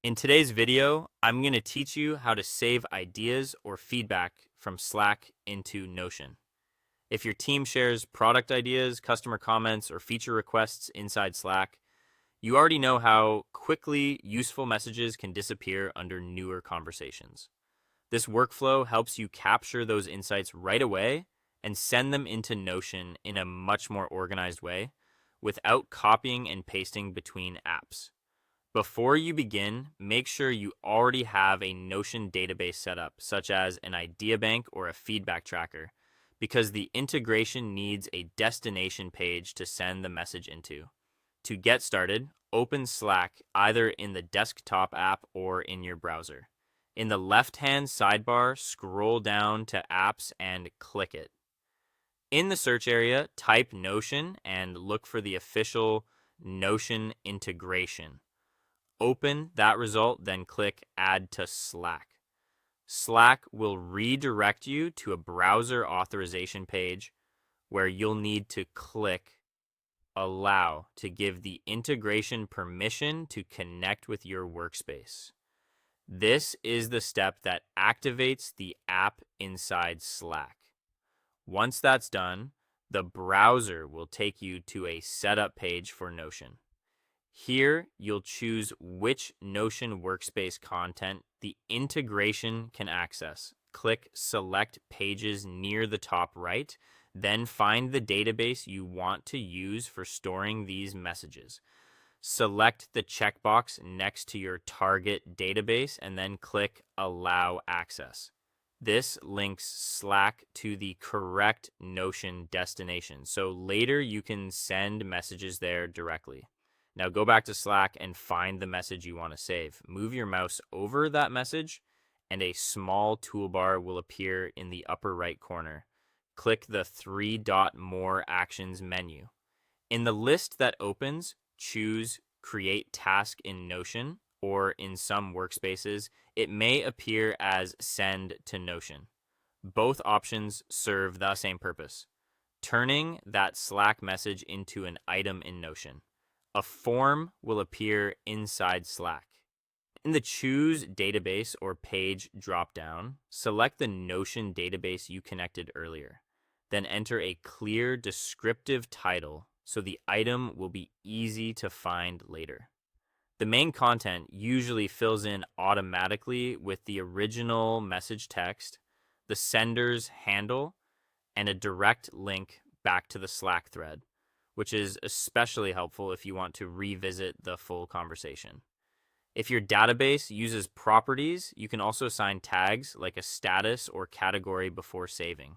In today's video, I'm going to teach you how to save ideas or feedback from Slack into Notion. If your team shares product ideas, customer comments, or feature requests inside Slack, you already know how quickly useful messages can disappear under newer conversations. This workflow helps you capture those insights right away and send them into Notion in a much more organized way without copying and pasting between apps. Before you begin, make sure you already have a Notion database set up, such as an idea bank or a feedback tracker, because the integration needs a destination page to send the message into. To get started, open Slack either in the desktop app or in your browser. In the left-hand sidebar, scroll down to Apps and click it. In the search area, type Notion and look for the official Notion integration. Open that result, then click Add to Slack. Slack will redirect you to a browser authorization page where you'll need to click Allow to give the integration permission to connect with your workspace. This is the step that activates the app inside Slack. Once that's done, the browser will take you to a setup page for Notion. Here, you'll choose which Notion workspace content the integration can access. Click Select Pages near the top right, then find the database you want to use for storing these messages. Select the checkbox next to your target database and then click Allow Access. This links Slack to the correct Notion destination, so later you can send messages there directly. Now go back to Slack and find the message you want to save. Move your mouse over that message and a small toolbar will appear in the upper right corner. Click the three-dot More Actions menu. In the list that opens, choose Create Task in Notion, or in some workspaces, it may appear as Send to Notion. Both options serve the same purpose, turning that Slack message into an item in Notion. A form will appear inside Slack. In the Choose Database or Page dropdown, select the Notion database you connected earlier. Then enter a clear descriptive title so the item will be easy to find later. The main content usually fills in automatically with the original message text, the sender's handle, and a direct link back to the Slack thread, which is especially helpful if you want to revisit the full conversation. If your database uses properties, you can also assign tags like a status or category before saving.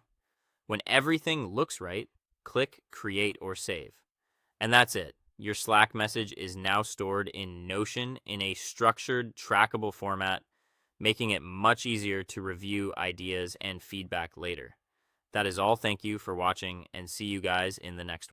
When everything looks right, click Create or Save. And that's it. Your Slack message is now stored in Notion in a structured, trackable format, making it much easier to review ideas and feedback later. That is all. Thank you for watching, and see you guys in the next one.